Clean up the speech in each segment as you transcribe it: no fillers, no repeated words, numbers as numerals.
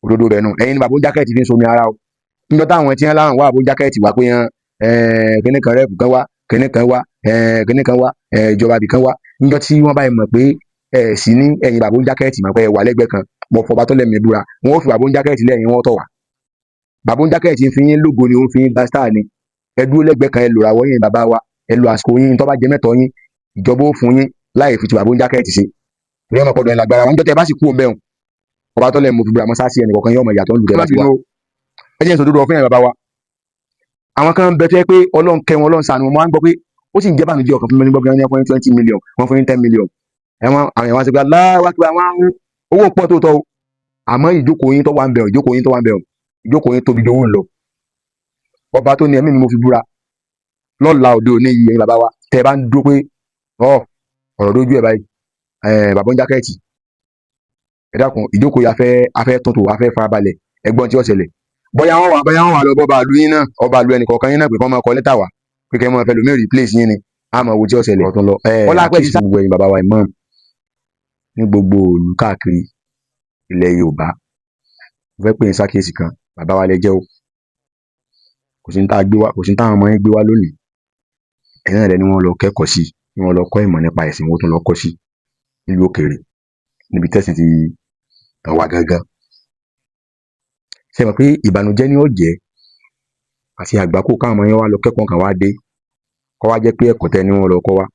òdodo rẹ̀ nù ẹ̀yin ni bàbá jákẹ́ẹ̀tì fi ń somi ara o níjọ́ táwọn tí wọ́n láwọn wá bàbá jákẹ́ẹ̀tì wá pé kíní kan rẹ́ẹ̀pù kan wá kíní kan wá kíní kan wá ìjọba ibì kan wá níjọ́ tí wọ́n bá mọ̀ pé sí ní ẹ̀yin bàbá jákẹ́ẹ̀tì mọ̀ pé wà lẹ́gbẹ̀ẹ́ kan mo fọba tó lẹ́mìí búra wọn ó fi bàbá jákẹ́ẹ̀tì lẹ́yìn wọn tọ̀ wá bàbá jákẹ́ẹ̀tì ń fi yín lógo ni ó ń fi yín gba star ni ẹ dúró lẹ́gbẹ̀ẹ́ kan ẹ lò ràwọ̀ yín bàbá wa ẹ lo àsìkò yín tó bá jẹ mẹ́tọ̀ yín ìjọba ó fún yín láì fi ti bàbá jákẹ́ẹ̀tì ṣe ìyẹn ọmọ pọ̀dọ̀ ẹ̀ lágbára wọn jọ tẹ bá sì kú òun bẹ́ẹ̀ ọba tó lẹ́mìí mo fi búra mọ́ sáà sí ẹnì kọ̀ọ̀kan yóò mọ ìyàtọ̀ ń lù tẹ́ bá ti wá ẹ jẹ́ ìsòdodo ọ̀fìn yẹn bàbá wa àwọn kan bẹ tó yẹ pé ọlọ́run kẹ́ wọn ọlọ́run ṣàánú wọn máa ń gbọ́ pé ó sì ń jẹ́ bànújẹ́ ọkàn fún mi ní gbọ́gbọ́n ní wọ́n fún 20 million wọ́n fún 10 million ẹ̀wọ̀n àwọn èèyàn wá sí pé aláwákìlá àwọn ahun owó pọ̀ tó tọ́ o àmọ́ ìjókòó yín tó wà ń bẹ̀rù ìjókòó yín tóbi jowó ń lọ ọba tó ní ẹ̀mí mi mo fi búra lọ́la òde òní yìí ẹ̀yin bàbá wa tẹ́ ẹ bá ń dúró pé ọ̀rọ̀ lójú ẹ̀ báyìí bàbá jákẹ́ẹ̀tì ẹ dákun ìjókòó yìí afẹ́ tuntun afẹ́ farabalẹ̀ ẹgbọ́n tí ó ṣẹlẹ̀ bóyá wọn wà lọ bọba àlù yín náà ọba àlù ẹnì kọ̀ọ̀kan yín náà pé kọ́ máa kọ lẹ́tà wá pé kẹ́ máa fẹ́ lómi replace yín ni àmọ́ owó tí ó ṣẹlẹ̀ ọ̀tún lọ ọlápẹ́ ti gbogbo ẹ̀yin bàbá wa imam ní gbogbo òòlù káàkiri ilẹ̀ Yorùbá mo fẹ́ pè ní sákèsì kan bàbá wa lẹ jẹ́ o kò sí ní táwọn ọmọ yín gbé wá lónìí ẹ̀yìn rẹ̀ ni wọ́n lọ kẹ́kọ̀ọ́ sí ni wọ́n lọ kọ́ ìmọ̀ nípa ẹ̀sìn wọ́n tún lọ kọ́ sí nílùú òkèèrè níbi tẹ́sìn ti tàn wá gángan ṣe mọ̀ pé ìbànújẹ́ ni ó jẹ́ àti àgbákò káwọn ọmọ yẹn wá lọ kẹ́kọ̀ọ́ kan wá dé kọ́ wá jẹ́ pé ẹ̀kọ́ tẹ́ ni wọ́n lọ kọ́ wá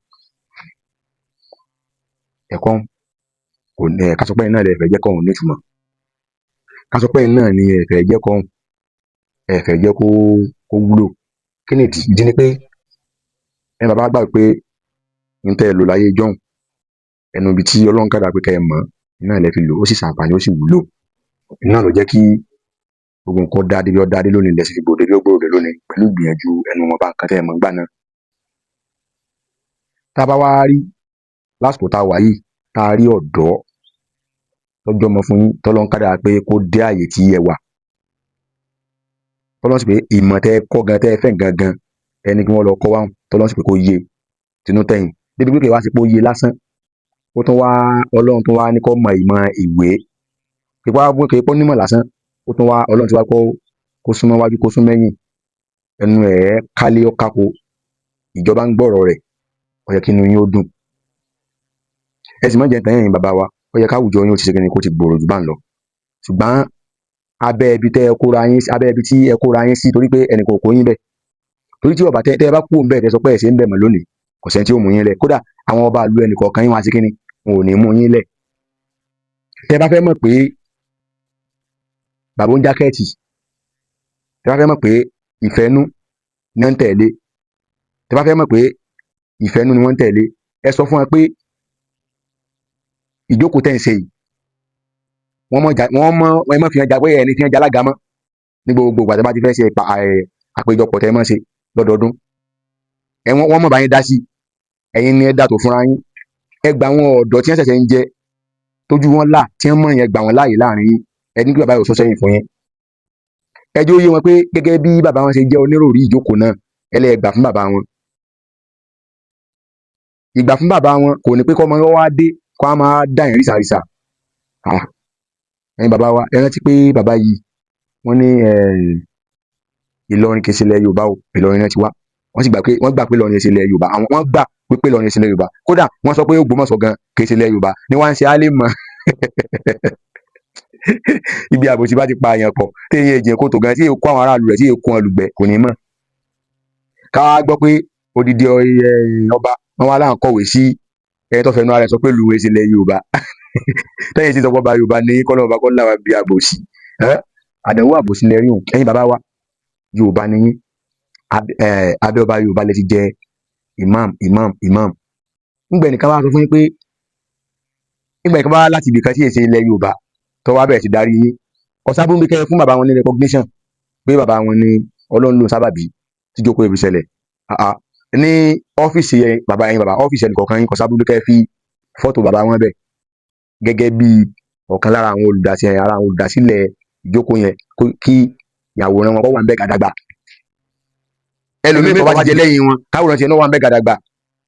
ẹ̀kọ́ kò ní kásọpẹ́ náà lẹ́ẹ̀fẹ̀ jẹ́ kọ́hún nítumọ̀ kásọpẹ́ náà ni ẹ̀fẹ̀ jẹ́ kọ́hún ẹ̀fẹ̀ jẹ́ kó wúlò kí ni ìdí ni pé ẹni bàbá gbà pé ń tẹ́ ẹ lò láyé jọ́hún ẹnu ibi tí Ọlọ́run kádà pé kẹ́ ẹ mọ̀ náà lẹ́ fi lò ó sì ṣàǹfààní ó sì wúlò náà ló jẹ́ kí gbogbo nǹkan dáadé bí ó dáadé lónìí lẹ́sìn gbòde bí ó gbòde lónìí pẹ̀lú ìgbìyànjú ẹnu wọn bá nǹkan tẹ́ ẹ mọ̀ gbà náà. tá a bá wá rí lásìkò tá a wà yìí tá a rí ọ̀dọ́ lọ́jọ́ ọmọ fún yín tọ́lọ́run kádà pé kó dé àyè tí ẹ wà tọ́lọ́run sì pé ìmọ̀ tẹ́ ẹ kọ́ gan tẹ́ ẹ fẹ́ gangan ẹni kí wọ́n lọ kọ́ wáhùn tọ́lọ́run sì pé kó yé tinú tẹ̀yìn débi pé kì í wá sí pé ó yé lásán ó tún wá Ọlọ́run tún wá ní kó mọ ìmọ̀ ìwé kì í pọ́ nímọ̀ lásán ó tún wá Ọlọ́run ti wá kó súnmọ́ wájú kó súnmọ́ ẹ̀yìn ẹnu ẹ̀ kálé ọ̀kákó ìjọba ń gbọ́rọ̀ rẹ̀ ó yẹ kí inú yín ó dùn ẹ sì má jẹ́ tẹ̀yìn bàbá wa ó yẹ káwùjọ yín ó ti ṣe kíni kó ti gbòòrò jù bá ń lọ ṣùgbọ́n abẹ́ ibi tí ẹ kóra yín sí torí pé ẹnì kò kó yín bẹ̀ torí tí ọba tẹ́ ẹ bá kú òun bẹ́ẹ̀ tẹ́ sọ pé ẹ̀ ṣe ń bẹ̀ mọ́ lónìí kò sẹ́ni tí ó mú yín lẹ̀ kódà àwọn ọba ìlú ẹnì kọ̀ọ̀kan yín wá sí kíni wọn ò ní mú yín lẹ̀ tẹ́ bá fẹ́ mọ̀ pé bàbá jákẹ́ẹ̀tì tẹ́ bá fẹ́ mọ̀ pé ìfẹ́nú ni wọ́n ń tẹ̀lé tẹ́ bá fẹ́ mọ̀ pé ìfẹ́nú ni wọ́n ń tẹ̀lé ẹ sọ fún wọn pé ìjókòó tẹ́ ń ṣe yìí wọ́n mọ̀ fi hàn jágbé ẹni tí wọ́n jalága mọ́ ní gbogbo ìgbà tẹ́ bá ti fẹ́ ṣe àpéjọpọ̀ tẹ́ mọ́ ṣe lọ́dọọdún wọ́n mọ̀ bá yín dá sí ẹ̀yin ni ẹ dà tó fúnra yín ẹ gba àwọn ọ̀dọ́ tí wọ́n ṣẹ̀ṣẹ̀ ń jẹ tójú wọn là tí wọ́n mọ̀ yẹn gbà wọ́n láàyè láàrin yín ẹni kí bàbá yóò sọ sẹ́yìn fún yín ẹjọ́ yé wọn pé gẹ́gẹ́ bí bàbá wọn ṣe jẹ́ oníròrí ìjókòó náà ẹlẹ́gbà fún bàbá wọn ìgbà fún bàbá wọn kò ní pé kọ́ ọmọ wọn wá dé kó a máa dá yẹn rísàrísà ẹ̀yin bàbá wa ẹ rántí pé bàbá yìí wọ́n ní Ìlọrin kìí ṣe ilẹ̀ Yorùbá o Ìlọrin náà ti wá wọ́n gbà pé Ìlọrin ṣe ilẹ̀ Yorùbá àwọn wọ́n gbà pé Ìlọrin ṣe ilẹ̀ Yorùbá kódà wọ́n sọ pé Ògbómọ̀ṣọ́ gan kìí ṣe ilẹ̀ Yorùbá ni wọ́n ń ṣe álé mọ́ ibi àbòsí bá ti pa àyàn pọ̀ téèyàn èjì kòtò gan tí èèyàn kó àwọn aráàlú rẹ̀ tí èèyàn kó wọn lùgbẹ́ kò ní mọ̀ ká wá gbọ́ pé odidi ọba wọn wá láǹ kọ̀wé sí ẹni tó fẹnu ara rẹ̀ sọ pé lùwẹ̀ sí ilẹ̀ Yorùbá tẹ́yìn sí sọpọ́ ba Yorùbá ní kọ́nà ọba kọ́ láwa bí àbòsí àdánwò àbòsí lẹ́rí hùn ẹ̀yin bàbá wa Yorùbá ni yín abẹ́ ọba Yorùbá lẹ ti jẹ imam ńgbẹ́ nìkan wá sọ fún yín pé ńgbẹ́ nìkan wá láti ibìkan tí èsì ilẹ̀ Yorùbá tó wá bẹ̀rẹ̀ sí darí yín ọ̀sábùnmi kẹ́ fún bàbá wọn ní recognition pé bàbá wọn ní Ọlọ́run ló sábàbí tí jókòó ibi ṣẹlẹ̀ ní ọ́fíìsì bàbá yín ọ́fíìsì ẹnì kọ̀ọ̀kan yín ọ̀sábùnmi kẹ́ fi fọ́tò bàbá wọn bẹ̀ gẹ́gẹ́ bí ọ̀kan lára àwọn olùdásílẹ̀ ìjókòó yẹn kí ìyàwòrán wọn kọ́ wà ń bẹ̀ gàdàgbà ẹlòmíín tó bá ti jẹ lẹ́yìn wọn káwòrán tiẹ̀ náà wà ń bẹ̀ gàdàgbà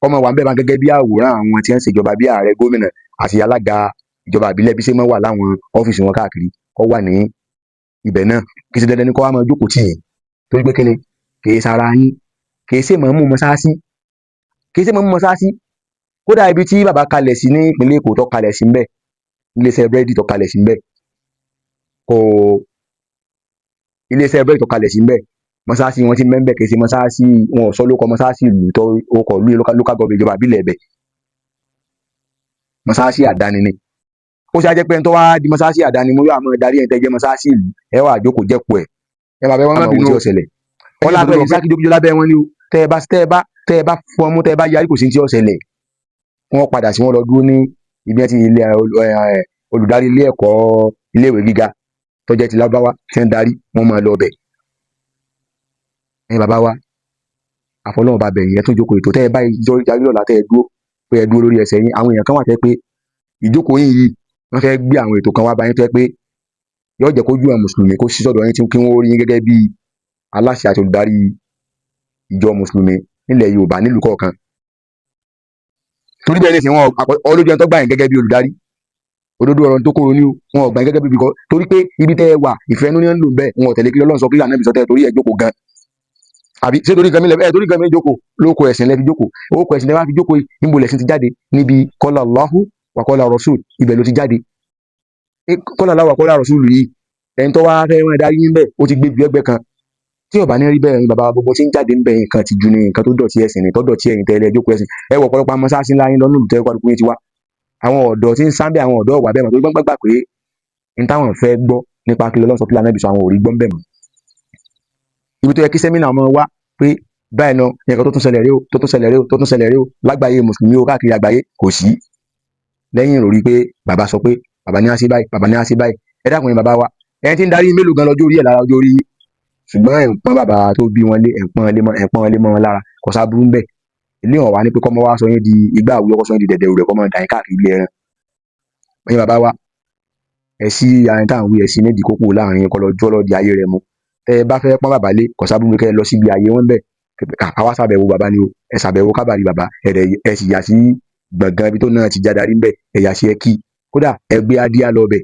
ọmọ wà ń bẹ̀ máa gẹ́gẹ́ bí àwòrán àwọn tí wọ́n ń ṣèjọba bí ààrẹ gómìnà àti alága ìjọba àbílẹ̀ bí ṣe máa wà láwọn ọ́fíìsì wọn káàkiri kọ́ wà ní ibẹ̀ náà kì í ṣe dandan ní kó wá máa jókòó tì yín torí pé kíni kì í sara yín kì í ṣe mọ̀ọ́mú mọ́sáàsì kì í ṣe mọ̀ọ́mú mọ́sáàsì kódà ibi tí bàbá kalẹ̀ sí ní ìpínlẹ̀ Èkó tó kalẹ̀ sí ńbẹ̀ iléeṣẹ́ búrẹ́dì tó kalẹ̀ sí ńbẹ̀ kò iléeṣẹ́ búrẹ́dì tó kalẹ̀ sí ńbẹ̀ mọ́sáàsì wọn ti mẹ́ńbẹ̀ kì í ṣe mọ́sáàsì wọn ò sọ lóko mọ́sáàsì ìlú tó kọ̀ lú local government ìjọba àbílẹ̀ ẹ̀bẹ̀ mọ́sáàsì àdáni ni ó ṣe á jẹ́ pé ẹni tó wá di mọ́sáàsì àdáni mo yóò àmọ́ darí ẹni tẹ́ jẹ́ mọ́sáàsì ìlú ẹ wà jókòó jẹ́pọ̀ ẹ bàbá wọn má bínú ọ̀sẹ̀lẹ̀ wọn lábẹ́ ìsákìdókòjó lábẹ́ wọn ni o tẹ́ ẹ bá fún ọmú tẹ́ ẹ bá yarí kò sí ti ọ̀sẹ̀lẹ̀ wọn padà sí wọn lọ dúró ní ibi tí ilé olùdarí ilé ẹ̀kọ́ iléèwé gíga tó jẹ́ ti lábáwá tí ń darí wọn máa lọ bẹ̀ ẹ̀yin bàbá wa àfọlọ́wọn bá bẹ̀yìn ẹ tún jókòó ètò tẹ́ ẹ bá yarí lọ́la tẹ́ ẹ dúró pé ẹ dúró lórí ẹsẹ̀ yín àwọn èèyàn kan wà tẹ́ pé ìjókòó yìí wọ́n fẹ́ gbé àwọn ètò kan wá báyìí tẹ́ pé yóò jẹ́ kójú àwọn mùsùlùmí kó sí sọ́dọ̀ yín tí kí wọ́n rí yín gẹ́gẹ́ bí aláṣẹ àti olùdarí ìjọ mùsùlùmí nílẹ̀ Yorùbá nílùú kọ̀ọ̀kan torí bẹ́ẹ̀ ní sìn wọn olójú ẹni tó gbà yín gẹ́gẹ́ bí olùdarí òdodo ọ̀rọ̀ tó kóró ní wọn ò gbà yín gẹ́gẹ́ bí bìkọ́ torí pé ibi tẹ́ ẹ wà ìfẹ́ nínú ń lò bẹ́ẹ̀ wọn ò tẹ̀lé kí Ọlọ́run sọ kí Ànábì sọ tẹ́ torí ẹ̀ jókòó gan àbí ṣé torí gami lẹ torí gami jókòó lóko ẹ̀sìn lẹ fi jókòó owó ẹ̀sìn lẹ wá fi jókòó níbo lẹ̀sìn ti jáde níbi qala Allahu wa qala Rasul ibẹ̀ ló ti jáde qala Allahu wa qala Rasul yìí ẹni tó wá fẹ́ wọn darí yín bẹ́ẹ̀ ó ti gbé bí ẹgbẹ́ kan tí ọba ní rí bẹ́ẹ̀ ni bàbá gbogbo tí ń jáde ń bẹ nǹkan ti ju ní nǹkan tó dọ̀tí ẹ̀sìn ni tó dọ̀tí ẹ̀yìn tẹ́lẹ̀ jókòó ẹ̀sìn ẹ wọ̀ pọ̀lọpọ̀ mọ́sáàsì ńlá yín lọ́nà olùtẹ́ kọ́dùkú yín ti wá àwọn ọ̀dọ́ tí ń sáńbẹ́ àwọn ọ̀dọ́ wà bẹ́ẹ̀ mọ̀ tó gbàgbà pé n táwọn fẹ́ gbọ́ nípa kí lọ́lọ́sọ kí lànà ìbísọ̀ àwọn ò rí gbọ́ ń bẹ̀ mọ́ ibi tó yẹ kí sẹ́mínà ọmọ wá pé báyìí náà nǹkan tó tún ṣẹlẹ̀ rí o tó tún ṣẹlẹ̀ rí o tó tún ṣẹlẹ̀ rí o lágbàáyé mùsùlùmí o káàkiri àgbáyé kò sí lẹ́yìn ìròrí pé bàbá sọ pé bàbá ní á sí báyìí bàbá ní á sí báyìí ẹ dákun ni bàbá wa ẹni tí ń darí mélòó gan lọ́jọ́ orí ẹ̀ lára ọjọ́ orí ṣùgbọ́n ẹ̀ ń pọ́n bàbá tó bí wọn lé ẹ̀ ń pọ́n lé mọ́ wọn lára kò sá burú ń bẹ̀ ilé ọ̀wá ní pé kọ́mọ wá sọ yín di igbá àwùjọ kọ́ sọ yín di dẹ̀dẹ̀ rẹ̀ kọ́mọ dà yín káàkiri ilé ẹran ẹ̀yin bàbá wa ẹ̀ sí àyìn táwọn wí ẹ̀ sí nídìí kókó láàrin kọlọ́jọ́ lọ́ọ́ di ayé rẹ̀ mu tẹ́ ẹ bá fẹ́ pọ́n bàbá lé kò sá burú kẹ́ ẹ lọ síbi ayé wọn bẹ̀ àwa ṣàbẹ̀wò bàbá ni o ẹ ṣàbẹ̀wò kábàárì bàbá ẹ sì yà sí gbọ̀ngàn ibi tó náà ti jáde rí bẹ̀ ẹ yà sí ẹ kí kódà ẹ gbé adíyà lọ bẹ̀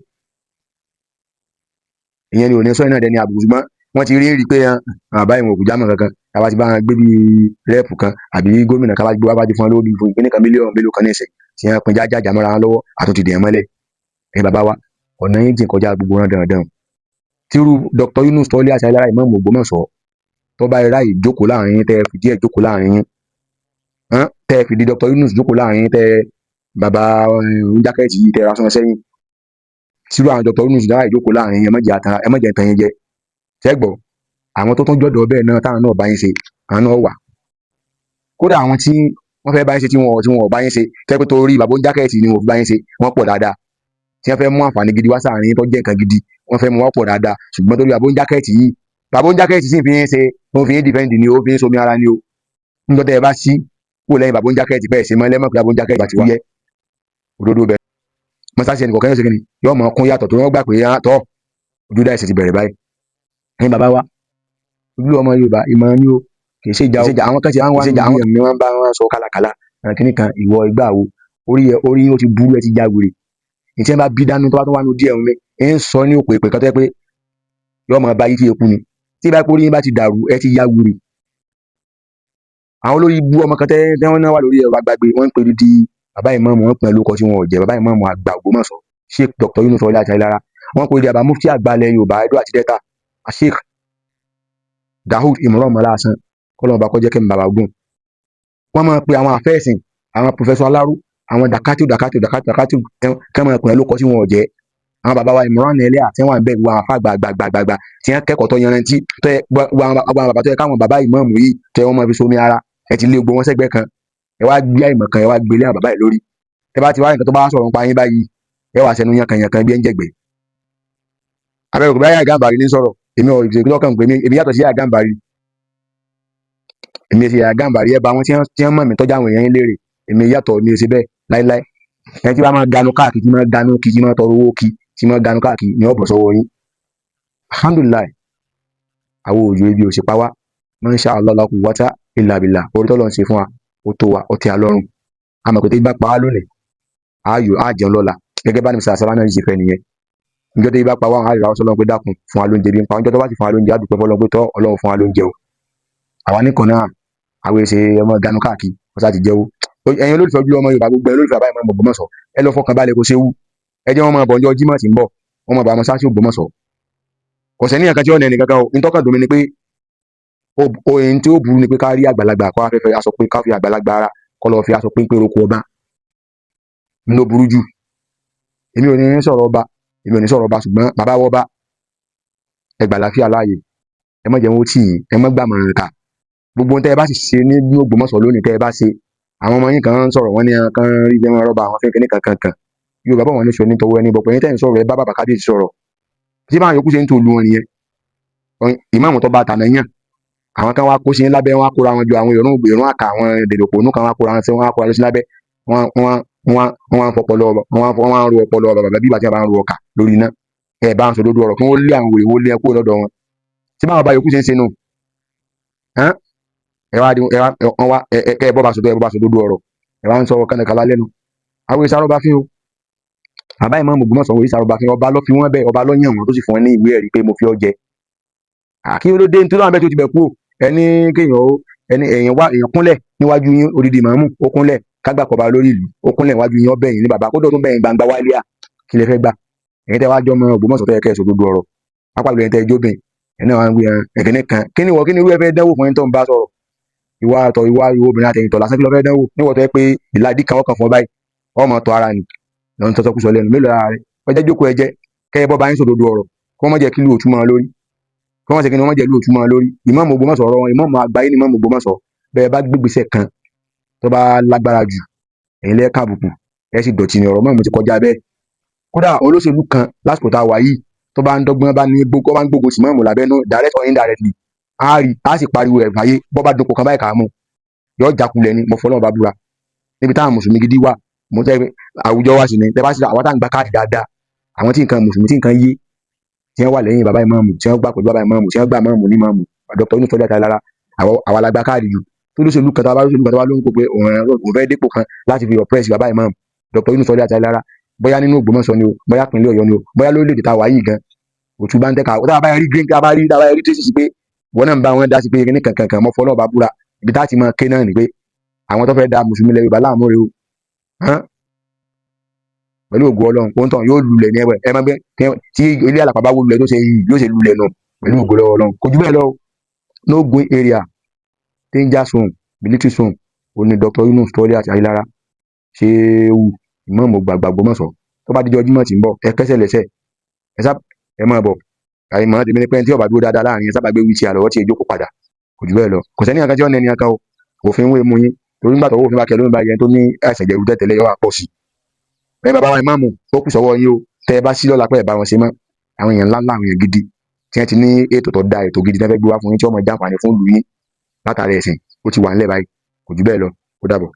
ìyẹn ni ò ní sọ iná dẹni àbùkù ṣùgbọ́n wọ́n ti rí pé àbá ìwọ̀n òkú jámọ̀ kankan kábà ti bá wọn gbé bí rẹ́ẹ̀pù kan àbí gómìnà kábà gbé wá bá ti fún wọn lórí fún ìpínlẹ̀ kan mílíọ̀nù mélòó kan ní ẹsẹ̀ tí wọ́n pin jájá mọ́ra wọn lọ́wọ́ àtúntì dẹ̀ mọ́lẹ̀ ẹ̀yin bàbá wa ọ̀nà yín jìn kọjá gbogbo wọn dandan tírú Dr. Yunus tọ́lé àṣà ìlara ìmọ̀ọ́mù Ògbómọ̀ṣọ́ tó bá ráyè jókòó láàrin yín tẹ́ fìdí ẹ̀ jókòó láàrin yín tẹ́ fìdí Dr. Yunus jókòó láàrin yín tẹ́ bàbá jákẹ́ẹ̀tì yìí tẹ́ ra sọ́n sẹ́yìn tírú àwọn Dr. Yunus dára ìjókòó láàrin yín ẹ má jẹ́ tàn yín jẹ tẹ́gbọ̀ àwọn tó tún jọ́dọ̀ bẹ́ẹ̀ náà táwọn náà bá yín ṣe àwọn náà wà kódà àwọn tí wọ́n fẹ́ bá yín ṣe tí wọ́n bá yín ṣe tẹ́pẹ́ torí bàbá jákẹ́ẹ̀tì ni wọ́n fi bá yín ṣe wọ́n pọ̀ dáadáa tí wọ́n fẹ́ mú àǹfààní gidi wá sáàrin yín tó jẹ́ nǹkan gidi wọ́n fẹ́ mú wọ́n pọ̀ dáadáa ṣùgbọ́n torí bàbá jákẹ́ẹ̀tì yìí bàbá jákẹ́ẹ̀tì sì fi yín ṣe wọ́n fi yín dìfẹ́ǹdì ni ó fi yín somi ara ni o nígbà tẹ́ ẹ bá sí kó lẹ́yìn bàbá jákẹ́ẹ̀tì bẹ́ẹ̀ ṣe mọ́ lẹ́mọ̀ pé bàbá jákẹ́ẹ̀tì ti wáyé òdodo bẹ́ẹ̀ mọ́sáàsì ẹnì kọ̀ọ̀kan yóò ṣe kíni yóò mọ̀ ọkùn yàtọ̀ tó wọ́n gbà pé tọ́ ojú dá ẹ̀sìn ti bẹ̀rẹ̀ báyìí ẹ̀yin bàbá wa ojú ọmọ Yorùbá ìmọ̀ ni o kì í ṣe ìjà àwọn kan ti àwọn èèyàn mi wọ́n bá wọn sọ kálàkálà kíní kan ìwọ ìgbà wo orí ó ti burú ẹ ti já wèrè ìtí ẹ bá bí dánú tó bá tó wà nù díẹ̀ òun ẹ ń sọ ní òpè ìpè kan tó yẹ pé yóò mọ bá yí tí eku ni tí bá kórìí bá ti dàrú ẹ ti ya wèrè àwọn olórí ibú ọmọ kan tẹ́ wọ́n náà wà lórí ẹ̀rọ agbágbé wọ́n ń pè di bàbá ìmáàmù wọ́n pè é lóko tí wọn ò jẹ́ bàbá ìmáàmù àgbà Ògbómọ̀ṣọ́ Sheikh Dr. Yunus tọ́lé àti Ayélára wọ́n pè é di àbá mufti àgbà ilẹ̀ Yorùbá Ẹdó àti Delta Sheikh Daud Imran Mọ́láàsán kọ́lọ́mù bá kọjá kẹ́mi bàbá ogun wọ́n máa pe àwọn àfẹ́ẹ̀sìn àwọn Professor Aláró àwọn dàkátì kẹ́ máa pè é lóko tí wọn ò jẹ́ àwọn bàbá wa Imran ẹlẹ́à tí wọ́n bẹ̀ wọ àfa gbàgbàgbàgbà tí wọ́n kẹ́kọ̀ọ́ tó yanrantí tó yẹ àwọn bàbá tó yẹ káwọn bàbá ìmáàmù yìí tó yẹ wọ́n máa fi somi ara ẹ ti lé gbogbo wọn sẹ́gbẹ́ kan ẹ wá gbé àìmọ̀ kan ẹ wá gbélé àwọn bàbá yìí lórí ẹ bá ti wá nǹkan tó bá sọ̀rọ̀ nípa yín báyìí ẹ wá sẹnu yankan bí ẹ ń jẹ̀gbẹ́ abẹ́rẹ́ òkúta Yahya Gambari ní sọ̀rọ̀ èmi ò ìdè lọ́kàn pé èmi yàtọ̀ sí Yahya Gambari èmi ṣe Yahya Gambari ẹ bá wọn tí wọ́n mọ̀ mí tọ́jú àwọn èèyàn lérè èmi yàtọ̀ mi ò ṣe bẹ́ẹ̀ láíláí ẹni tí wọ́n máa ganu káàkiri tí máa ganu kí tí máa tọrọ owó kí tí máa ganu káàkiri ni ọ̀bọ̀ sọ́wọ́ yín alhamdulilayi àwọn òjò ibi ò ṣe pa wá masha Allah la quwwata illa billah orí tọ́lọ́ ń ṣe fún wa ó tó wa ó tẹ́ a lọ́rùn àmọ́ kò tẹ́ bá pa á lónìí ayò á jẹun lọ́la gẹ́gẹ́ bá ní sàṣàlá náà ṣe fẹ́ nìyẹn níjọ́ tó yí bá pa wá àwọn àríwá ọ̀sọ́lọ́run pé dákun fún wa lóúnjẹ bí ń pa níjọ́ tó bá sì fún wa lóúnjẹ àdúpẹ́ fọlọ́run pé tọ́ Ọlọ́run fún wa lóúnjẹ o àwa nìkan náà àwọn èsè ọmọ ganu káàkiri ọ̀sá ti jẹ́ o ẹ̀yin olólùfẹ́ ojú ọmọ Yorùbá gbogbo ẹ̀ olólùfẹ́ àbáyé máa ń bọ̀ Ògbómọ̀ṣọ́ ẹ lọ fọkàn balẹ̀ kó séwu ẹ jẹ́ wọn máa bọ̀ ọjọ́ Jímọ̀ tí ń bọ̀ wọn máa bọ̀ àmọ́ sáṣí Ògbómọ̀ṣọ́ kò sẹ́ni ẹ̀kan tí ó nà ẹnì kankan o nítọ́kàn domi ni pé ohun tí ó burú ni pé ká rí àgbàlagbà kó afẹ́fẹ́ aṣọ pé ká fi àgbàlagbà ara kọ́ lọ́ọ́ fi aṣọ pé roko ọba ń ló burú jù èmi ò ní sọ̀rọ̀ ọba ṣùgbọ́n bàbá wọ́ bá ẹ gbà láfíà láàyè ẹ má jẹun ó tì yín ẹ má gbàmọ̀ràn ká gbogbo ohun tẹ́ ẹ bá sì ṣe ní Ògbómọ̀ṣọ́ lónìí tẹ́ ẹ bá ṣe àwọn ọmọ yín kan ń sọ̀rọ̀ wọ́n ní kan rí jẹ́ wọn rọ́bà àwọn fẹ́ẹ́ kẹ́ni kankan Yorùbá bọ̀ wọ́n ní sọ ní tọwọ́ ẹni bọ̀ pé ẹni tẹ́ ń sọ̀rọ̀ ẹ bá bàbá Kábíyèsí sọ̀rọ̀ tí báwọn yòókù ṣe ń tó lu wọn nìyẹn ìmáàmù tó bá tànà yàn àwọn kan wá kó sí lábẹ́ wọn á kóra wọn jọ àwọn ìrún àkà àwọn dèdòpò ònú kan wá kóra wọn sí wọn á kóra lọ sí lábẹ́ wọn á fọpọlọ wọn á ro ọpọlọ bàbá bí bàtí wọn bá ń ro ọkà lórí iná ẹ bá ń sọ lójú ọ̀rọ̀ kí wọn lé àwọn wèrè wọn lé ẹkú lọ́dọ̀ wọn tí báwọn bá yòókù ṣe ń ṣe nù ẹ bọ́ bá sọ lójú ọ̀rọ̀ ẹ wá ń sọ kánàkálá lẹ́nu àwọn ìsàrọ̀ bá fi hàn bàbá ìmáàmù Ògbómọ̀ṣọ́ wọ ìsàrọ̀ bá fi hàn ọba ló fi wọ́n bẹ́ẹ̀ ọba ló yàn wọ́n tó sì fún wọn ní ìwé ẹ̀rí pé mo fi ọ jẹ àkíyèdè nítorí àwọn bẹ́ẹ̀ tó ti bẹ̀ kú ẹni kéèyàn èèyàn kúnlẹ̀ níwájú yín odidi màmú ó kúnlẹ̀ kágbà kọba lórí ìlú ó kúnlẹ̀ níwájú yín ọbẹ̀ yín ní bàbá kódò tó bẹ̀yìn gbangba wálé à kí lè fẹ́ gbà ẹ̀yin tẹ́ wá jọ ọmọ Ògbómọ̀ṣọ́ tẹ́ kẹ́ ẹ̀ sòdodo ọ̀rọ̀ pápá ìlú ẹ̀yin tẹ́ jóbìn ẹ̀ náà wá ń gbé ẹ̀kíní kan kí ni irú ẹ fẹ́ dánwò fún ẹni tó ń bá sọ̀rọ̀ ìwà obìnrin àtẹ̀yìntọ̀ lásán kí ló fẹ́ dánwò níwọ̀ tó yẹ pé ìlàdí kan ọkàn fún ọ báyìí ọmọ tó ara ni lọ́n tọ́tọ́ kú sọ lẹ́nu mélòó ara rẹ ọjọ́ jókòó ẹ jẹ́ kẹ́ ẹ bọ́ bá yín sòdodo ọ̀rọ̀ kí wọ́n má jẹ́ kí lù òtún mọ́ lórí kí wọ́n ṣe kí ni wọ́n má jẹ́ lù òtún mọ́ lórí ìmáàmù Ògbómọ̀ṣọ́ ọ̀rọ̀ ìmáàmù àgbáyé ni ìmáàmù Ògbómọ̀ṣọ́ bẹ́ẹ̀ bá gbégbèsè kan tó bá lágbára jù ẹ̀yin lẹ́ẹ̀ka àbùkù ẹ sì dọ̀tí ni ọ̀rọ̀ mọ́ ti kọjá bẹ́ẹ̀ kódà olóṣèlú kan lásìkò tá a wà yìí tó bá ń dọ́gbọ́n bá ń gbógun sí mọ́ọ̀mù lábẹ́nú direct or indirectly á sì pariwo ẹ̀ fàyè bọ́ bá dúnkò kan báyìí kà á mú yọ jákulẹ̀ ni mo fọlọ́ bá búra níbi táwọn mùsùlùmí gidi wà mo tẹ́ àwùjọ wa sì ni tẹ́ bá sì àwọn táwọn gba káàdì dáadáa àwọn tí nǹkan mùsùlùmí tí nǹkan yé tí wọ́n wà lẹ́yìn bàbá ìmáàmù tí wọ́n gbà pẹ̀lú bàbá ìmáàmù tí wọ́n gbà máàmù ní máàmù Dr. Yunus Sọlí Àtàlára àwa la gba káàdì jù tó lóṣèlú kan tó bá ló ń kó pé òun fẹ́ dépò kan láti fi oppress bàbá ìmáàmù Dr. Yunus Sọlí Àtàlára bóyá nínú Ògbómọ̀ṣọ́ ni o bóyá pínlẹ̀ Ọ̀yọ́ ni o bóyá lórílẹ̀-èdè tá a wà yìí gan òtún bá ń tẹ́ka tá a bá rí green tá a bá rí tracy sí pé wọn náà ń bá wọn dá sí pé ní kankan mọ́ fọlọ́ bá búra ibi tá a ti máa ké náà ni pé àwọn tó fẹ́ da mùsùlùmí lẹ́yìn Yorùbá láàmú rẹ o pẹ̀lú ògo Ọlọ́run kó ń tàn yóò lulẹ̀ ní ẹ̀wẹ̀ ẹ má gbé tí ilé àlàpà bá wó lulẹ̀ tó ṣe yìí yóò ṣe lulẹ̀ nù pẹ̀lú ògo Ọlọ́run kò jù bẹ́ẹ̀ lọ no going area danger zone military zone òní Dr. Yunus Sọlí Àtàlára ṣe ewu ìmáàmù Ògbómọ̀ṣọ́ tó bá dijọ́ Jímọ̀ tí ń bọ̀ ẹ kẹ́sẹ̀ lẹ́sẹ̀ ẹ máa bọ̀ àyèmọ̀ tèmi ní pẹ́ẹ́ntì ọ̀bà dúró dáadáa láàrin ẹ sábà gbé wíìtì àlọ́wọ́ tí èjò kò padà kò jù bẹ́ẹ̀ lọ kò sẹ́ni àkànjọ́ ọ̀nà ẹni àkàn o òfin wé mu yín torí nígbà tó òfin bá kẹ lómi bá yẹn tó ní àìsàn ìjẹ̀rù tẹ̀tẹ̀lẹ̀ yọ àpọ̀ sí bẹ́ẹ̀ bàbá wa ìmáàmù ó kù sọ́wọ́ yín o tẹ́ ẹ bá sí lọ́la pẹ́ ẹ̀ bá wọn ṣe mọ́ àwọn èèyàn ńláńlá àwọn èèyàn gidi tí wọ́n ti ní ètò tó da ètò gidi tí wọ́n fẹ́ gbé wá fún yín tí wọ́n mọ̀ jàǹfààní fún ìlú yín látàrí ẹ̀sìn ó ti wà ńlẹ̀ báyìí kò jù bẹ́ẹ̀ lọ ó dàbọ̀.